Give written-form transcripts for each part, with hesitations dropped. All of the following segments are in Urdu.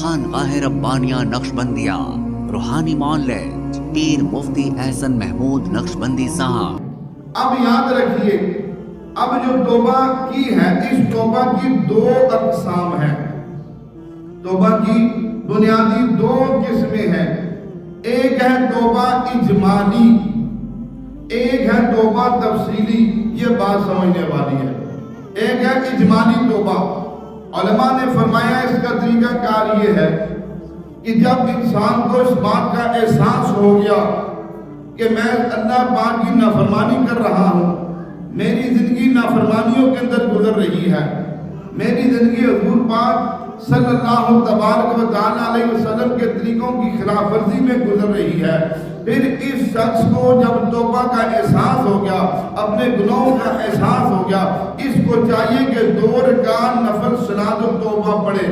خانقاہ ربانیہ نقشبندیہ روحانی معلج پیر مفتی احسن محمود نقشبندی صاحب۔ اب یاد رکھیے، اب جو توبہ کی ہے، اس توبہ کی دو اقسام ہیں۔ توبہ کی بنیادی دو قسمیں ہیں، ایک ہے توبہ اجمالی، ایک ہے توبہ تفصیلی۔ یہ بات سمجھنے والی ہے۔ ایک ہے اجمالی توبہ، علماء نے فرمایا اس کا طریقہ کار یہ ہے کہ جب انسان کو اس بات کا احساس ہو گیا کہ میں اللہ پاک کی نافرمانی کر رہا ہوں، میری زندگی نافرمانیوں کے اندر گزر رہی ہے، میری زندگی حضور پاک صلی اللہ تبارک و تعالیٰ علیہ وسلم کے طریقوں کی خلاف ورزی میں گزر رہی ہے، پھر اس شخص کو جب توبہ کا احساس ہو گیا، اپنے گناہوں کا احساس ہو گیا، اس کو چاہیے کہ 2 رکعت نفل صلاۃ التوبہ پڑھے۔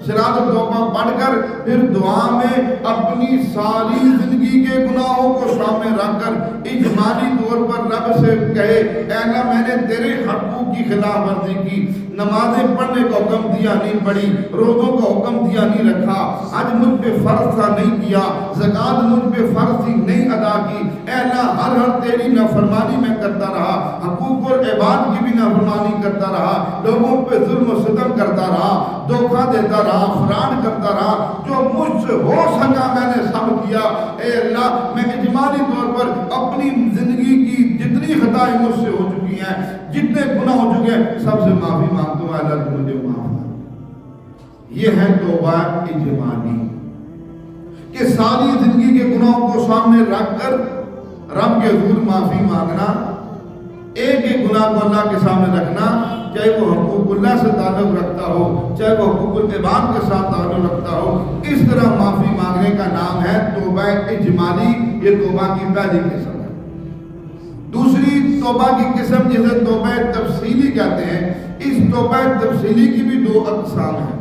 صلاۃ التوبہ پڑھ کر پھر دعا میں اپنی ساری زندگی کے گناہوں کو سامنے رکھ کر اجمالی طور پر رب سے کہے، اے اللہ میں نے تیرے حقوق کی خلاف ورزی کی، نمازیں پڑھنے کا حکم دیا نہیں پڑھی، روزوں کا حکم دیا نہیں رکھا، حج مجھ پہ فرض تھا نہیں کیا، زکوٰۃ مجھ پہ فرض تھی نہیں ادا کی، اے اللہ ہر تیری نافرمانی میں کرتا رہا، حقوق العباد کی بھی نافرمانی کرتا رہا، لوگوں پہ ظلم و ستم کرتا رہا، دھوکہ دیتا رہا، فراڈ کرتا رہا، جو مجھ سے ہو سکا میں نے سب کیا۔ اے اللہ میں اجمالی طور پر اپنی زندگی کی جتنی خطائیں مجھ سے ہو چکی ہیں، جتنے گناہ ہو چکے ہیں، سب سے معافی مانگتا ہوں، اللہ تو مجھے معاف کر۔ یہ ہے توبہ اجمالی، کہ ساری زندگی کے گناہوں کو سامنے رکھ کر رب کے حضور معافی مانگنا، ایک ایک گناہ کو اللہ کے سامنے رکھنا، چاہے وہ حقوق اللہ سے تعلق رکھتا ہو، چاہے وہ حقوق العباد کے ساتھ تعلق رکھتا ہو، اس طرح معافی مانگنے کا نام ہے توبہ اجمالی۔ یہ توبہ کی پہلی قسم ہے۔ دوسری توبہ کی قسم جسے توبہ تفصیلی کہتے ہیں، اس توبہ تفصیلی کی بھی 2 اقسام ہیں،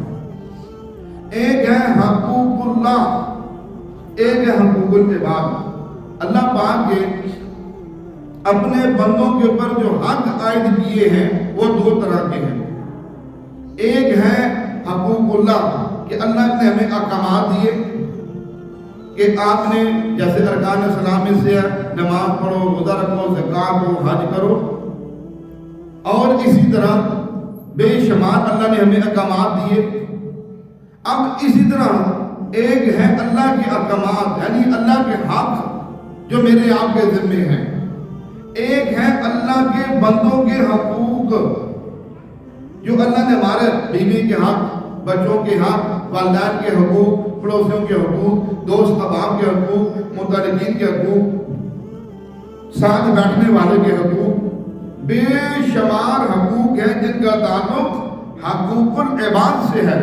ایک ہے حقوق اللہ، ایک ہے حقوق العباد۔ اللہ پاک کے اپنے بندوں کے اوپر جو حق عائد کیے ہیں وہ 2 طرح کے ہیں۔ ایک ہے حقوق اللہ، کہ اللہ نے ہمیں احکامات دیے کہ آپ نے جیسے ارکان اسلام میں سے نماز پڑھو، روزہ رکھو، زکوٰۃ دو، حج کرو، اور اسی طرح بے شمار اللہ نے ہمیں احکامات دیے۔ اب اسی طرح ایک ہے اللہ کے احکامات، یعنی اللہ کے حق جو میرے آپ کے ذمے ہیں، ایک ہے اللہ کے بندوں کے حقوق جو اللہ نے ہمارے بیوی کے حق، بچوں کے حق، والدین کے حقوق، پڑوسیوں کے حقوق، دوست احباب کے حقوق، متعلقین کے حقوق، ساتھ بیٹھنے والے کے حقوق، بے شمار حقوق ہیں جن کا تعلق حقوق العباد سے ہے۔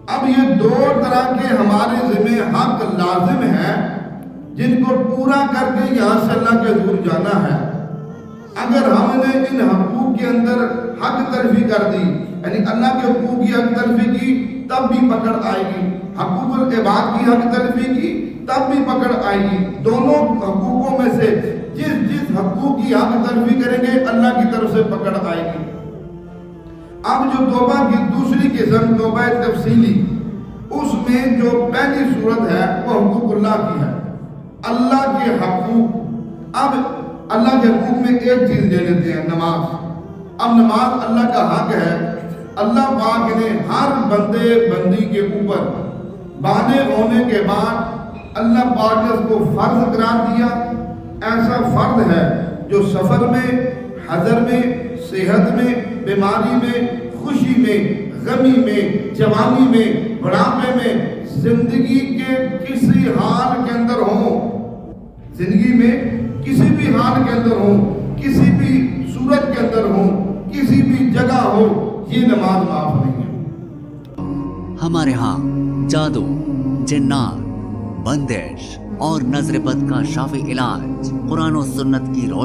اب یہ 2 طرح کے ہمارے ذمہ حق لازم ہیں جن کو پورا کر کے یہاں سے اللہ کے حضور جانا ہے۔ اگر ہم نے ان حقوق کے اندر حق تلفی کر دی، یعنی اللہ کے حقوق کی حق تلفی کی، تب بھی پکڑ آئے گی، حقوق العباد کی حق تلفی کی تب بھی پکڑ آئے گی۔ دونوں حقوقوں میں سے جس حقوق کی حق تلفی کریں گے اللہ کی طرف سے پکڑ آئے گی۔ اب جو توبہ کی دوسری قسم توبہ تفصیلی، اس میں جو پہلی صورت ہے وہ حقوق اللہ کی ہے، اللہ کے حقوق۔ اب اللہ کے حقوق میں ایک چیز لے لیتے ہیں، نماز۔ اب نماز اللہ کا حق ہے، اللہ پاک نے ہر بندے بندی کے اوپر بالغ ہونے کے بعد اللہ پاک نے اس کو فرض قرار دیا۔ ایسا فرض ہے جو سفر میں، حضر میں، صحت میں، بیماری میں، خوشی میں، غمی میں، جوانی میں، بڑھاپے میں، زندگی کے کسی حال کے اندر ہوں، زندگی میں کسی بھی حال کے اندر ہوں، کسی بھی صورت کے اندر ہوں، کسی بھی جگہ ہو، یہ نماز معاف نہیں ہے۔ ہمارے ہاں جادو، جنات، بندش اور نظر بد کا شافی علاج قرآن و سنت کی روشنی